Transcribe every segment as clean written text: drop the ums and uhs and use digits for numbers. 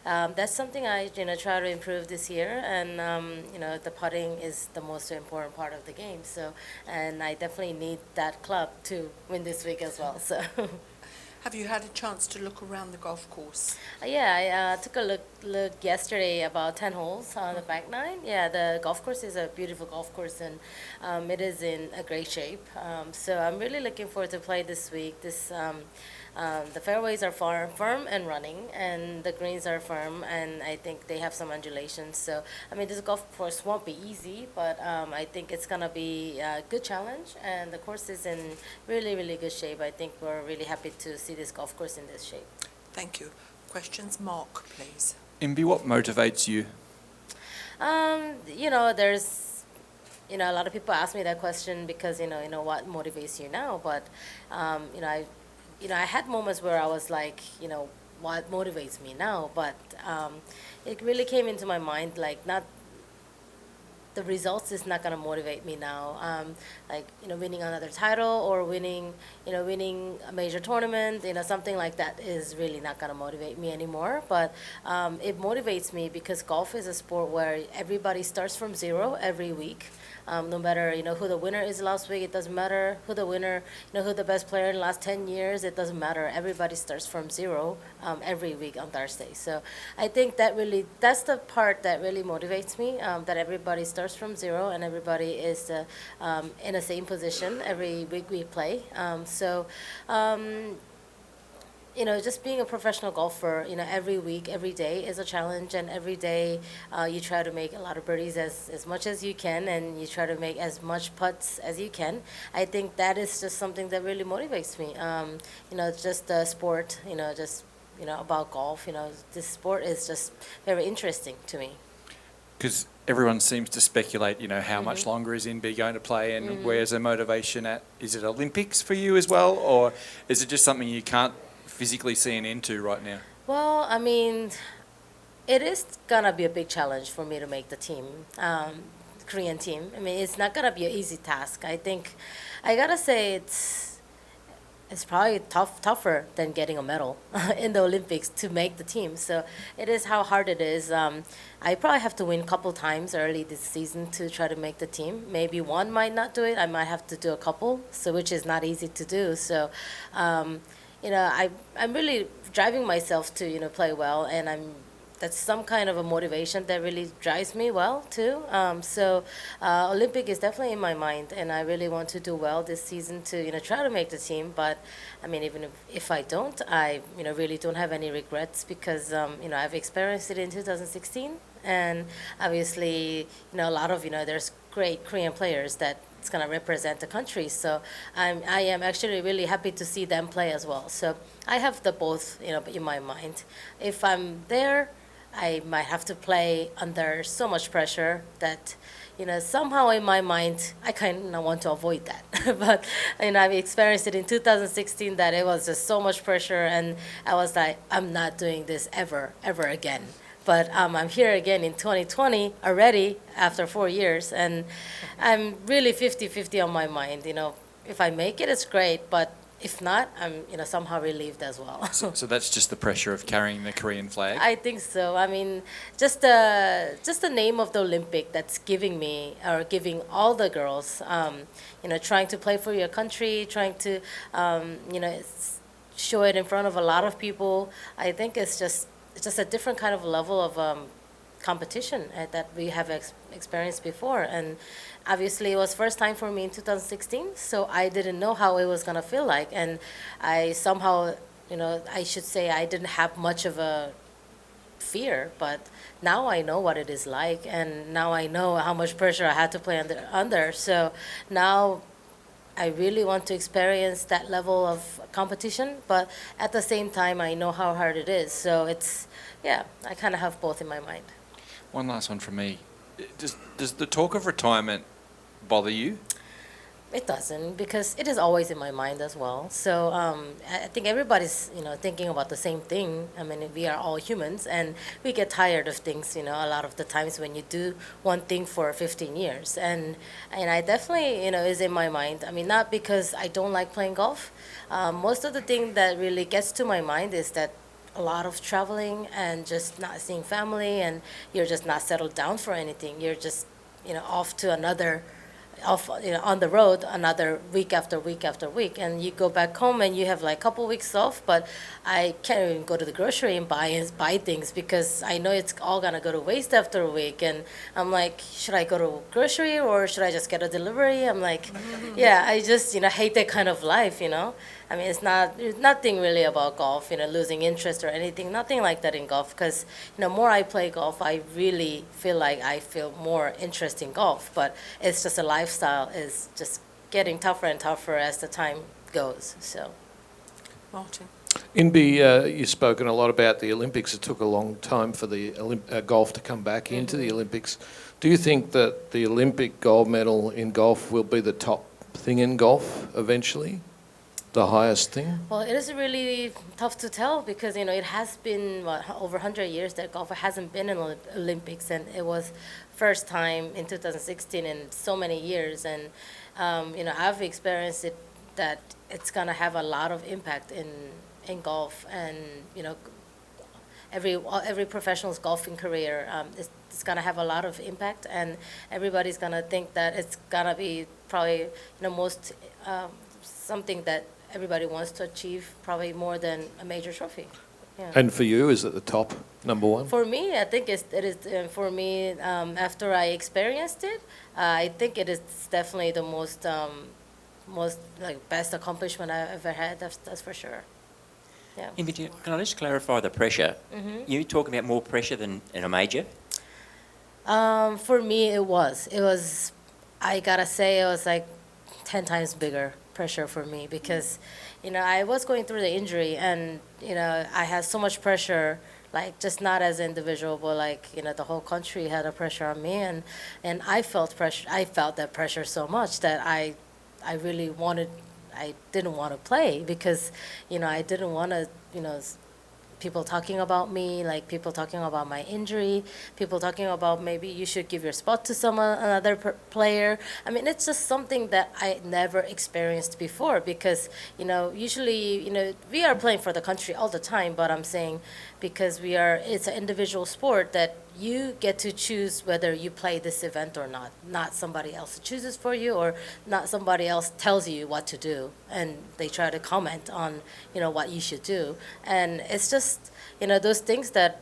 that's something I try to improve this year. And the putting is the most important part of the game. So, and I definitely need that club to win this week as well. So. Have you had a chance to look around the golf course? Yeah, I took a look yesterday about 10 holes on the back nine. Yeah, the golf course is a beautiful golf course, and it is in a great shape. So I'm really looking forward to play this week. The fairways are firm and running, and the greens are firm, and I think they have some undulations. So I mean, this golf course won't be easy, but I think it's gonna be a good challenge, and the course is in really, really good shape. I think we're really happy to see this golf course in this shape. Thank you. Questions? Mark, please. Inbee, what motivates you? There's a lot of people ask me that question because what motivates you now, but I had moments where I was like, what motivates me now, but it really came into my mind like not the results is not gonna motivate me now. Like winning another title or winning a major tournament, something like that is really not gonna motivate me anymore. But it motivates me because golf is a sport where everybody starts from zero every week. No matter who the winner is last week, it doesn't matter who the winner, who the best player in the last 10 years, it doesn't matter. Everybody starts from zero every week on Thursday. So I think that's the part that really motivates me. That everybody starts from zero and everybody is in the same position every week we play. Just being a professional golfer, every week, every day is a challenge, and every day you try to make a lot of birdies as much as you can, and you try to make as much putts as you can. I think that is just something that really motivates me. Just the sport, about golf, this sport is just very interesting to me. Because everyone seems to speculate, how much longer is Inbee going to play and where's the motivation at? Is it Olympics for you as well, or is it just something you can't physically see an end to right now? Well, I mean, it is gonna be a big challenge for me to make the team, Korean team. I mean, it's not gonna be an easy task. I think I gotta say it's probably tougher than getting a medal in the Olympics to make the team. So it is how hard it is. I probably have to win a couple times early this season to try to make the team. Maybe one might not do it. I might have to do a couple, so which is not easy to do. So. I'm really driving myself to play well, and that's some kind of a motivation that really drives me well too. Olympic is definitely in my mind, and I really want to do well this season to try to make the team. But I mean, even if I don't, I really don't have any regrets because I've experienced it in 2016, and obviously a lot of there's great Korean players that it's going to represent the country. So I am actually really happy to see them play as well. So I have the both, in my mind. If I'm there, I might have to play under so much pressure that, somehow in my mind, I kind of want to avoid that. But, I've experienced it in 2016 that it was just so much pressure, and I was like, I'm not doing this ever again. But I'm here again in 2020 already after 4 years, and I'm really 50-50 on my mind. If I make it, it's great, but if not, I'm somehow relieved as well. So that's just the pressure of carrying the Korean flag? I think so. I mean, just the name of the Olympic that's giving me or giving all the girls, trying to play for your country, trying to, show it in front of a lot of people. I think it's just a different kind of level of competition that we have experienced before. And obviously it was first time for me in 2016, so I didn't know how it was going to feel like. And I somehow, I should say I didn't have much of a fear, but now I know what it is like, and now I know how much pressure I had to play under. So now I really want to experience that level of competition, but at the same time, I know how hard it is. So I kind of have both in my mind. One last one from me. Does the talk of retirement bother you? It doesn't, because it is always in my mind as well. So I think everybody's thinking about the same thing. I mean, we are all humans, and we get tired of things. A lot of the times when you do one thing for 15 years, and I definitely is in my mind. I mean, not because I don't like playing golf. Most of the thing that really gets to my mind is that a lot of traveling and just not seeing family, and you're just not settled down for anything. You're just, off to another, off, on the road another week after week after week, and you go back home and you have like a couple weeks off, but I can't even go to the grocery and buy things because I know it's all gonna go to waste after a week, and I'm like, should I go to grocery or should I just get a delivery? I'm like, yeah, I just hate that kind of life. I mean, it's nothing really about golf, losing interest or anything, nothing like that in golf. Because, more I play golf, I really feel like I feel more interest in golf. But it's just a lifestyle is just getting tougher and tougher as the time goes. So, Martin. Inbee, you've spoken a lot about the Olympics. It took a long time for the golf to come back into the Olympics. Do you think that the Olympic gold medal in golf will be the top thing in golf eventually? The highest thing? well, it is really tough to tell because, it has been over 100 years that golf hasn't been in the Olympics, and it was first time in 2016 in so many years. And, I've experienced it that it's going to have a lot of impact in golf, and, every professional's golfing career is going to have a lot of impact, and everybody's going to think that it's going to be probably, most something that everybody wants to achieve, probably more than a major trophy. Yeah. And for you, is it the top number one? For me, I think it is. For me, after I experienced it, I think it is definitely the most like best accomplishment I've ever had. That's for sure. Yeah. Inbee, can I just clarify the pressure? You talking about more pressure than in a major? For me, it was. I gotta say, it was like 10 times bigger pressure for me because, I was going through the injury, and, I had so much pressure, like just not as an individual, but like, the whole country had a pressure on me, and I felt pressure. I felt that pressure so much that I really I didn't want to play because, I didn't want to, people talking about me, like people talking about my injury, people talking about maybe you should give your spot to another player. I mean, it's just something that I never experienced before because, usually, we are playing for the country all the time, but I'm saying because it's an individual sport that you get to choose whether you play this event or not somebody else chooses for you, or not somebody else tells you what to do and they try to comment on what you should do. And it's just those things that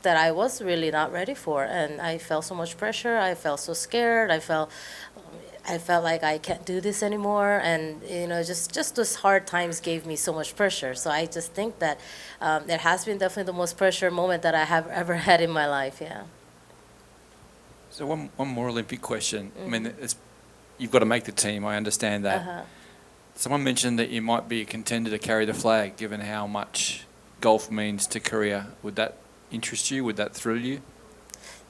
I was really not ready for, and I felt so much pressure. I felt so scared. I felt like I can't do this anymore, and just those hard times gave me so much pressure. So I just think that it has been definitely the most pressure moment that I have ever had in my life. Yeah. So one more Olympic question. I mean, you've got to make the team. I understand that. Someone mentioned that you might be a contender to carry the flag, given how much golf means to Korea. Would that interest you? Would that thrill you?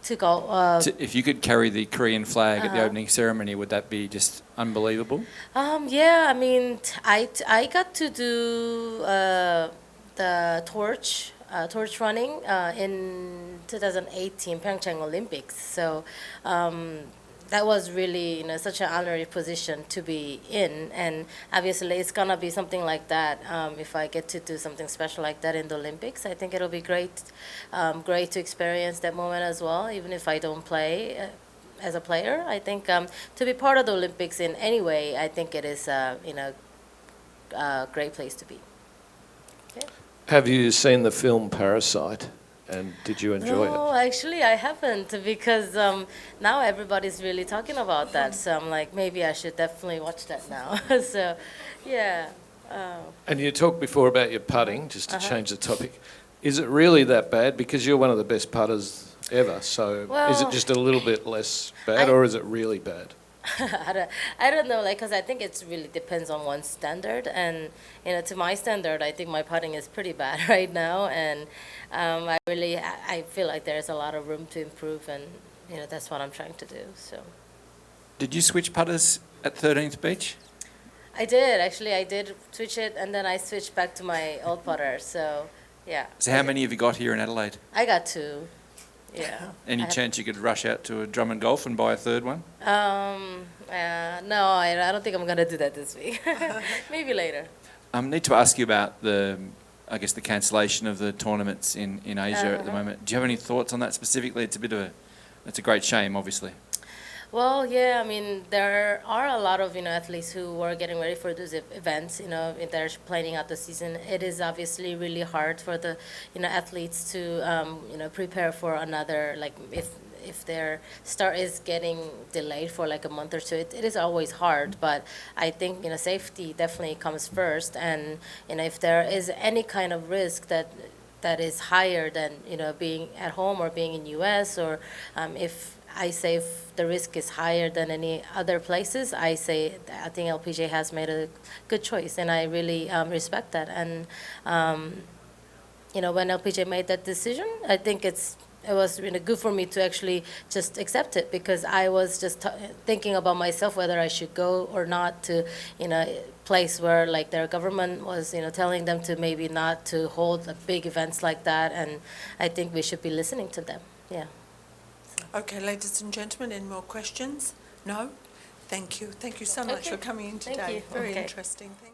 To go. If you could carry the Korean flag at the opening ceremony, would that be just unbelievable? Yeah, I mean, I got to do the torch running in 2018 Pyeongchang Olympics. So that was really such an honorary position to be in, and obviously it's gonna be something like that. If I get to do something special like that in the Olympics, I think it'll be great to experience that moment as well, even if I don't play as a player. I think to be part of the Olympics in any way, I think it is a great place to be. Yeah. Have you seen the film Parasite? And did you enjoy it? No, actually, I haven't because now everybody's really talking about that. So I'm like, maybe I should definitely watch that now. So, yeah. And you talked before about your putting, just to change the topic. Is it really that bad? Because you're one of the best putters ever. So is it just a little bit less bad, or is it really bad? I don't know, like, because I think it really depends on one's standard, and to my standard, I think my putting is pretty bad right now, and I feel like there's a lot of room to improve, and that's what I'm trying to do. So. Did you switch putters at 13th Beach? I did actually. I did switch it, and then I switched back to my old putter. So, yeah. So how many have you got here in Adelaide? I got 2. Yeah. Any chance you could rush out to a Drummond Golf and buy a third one? No, I don't think I'm going to do that this week. Maybe later. I need to ask you about I guess, the cancellation of the tournaments in Asia at the moment. Do you have any thoughts on that specifically? It's a great shame, obviously. Well, yeah, I mean, there are a lot of, athletes who were getting ready for those events, if they're planning out the season. It is obviously really hard for the, athletes to, prepare for another, like, if their start is getting delayed for like a month or two, it is always hard. But I think, safety definitely comes first. And, if there is any kind of risk that is higher than, being at home or being in U.S. or if the risk is higher than any other places, I think LPGA has made a good choice, and I really respect that. And when LPGA made that decision, I think it was really good for me to actually just accept it, because I was just thinking about myself whether I should go or not to place where like their government was telling them to maybe not to hold big events like that, and I think we should be listening to them. Yeah. Okay, ladies and gentlemen, any more questions? No? Thank you. Thank you so much Okay. for coming in Thank today. you. Very Okay. interesting. Thank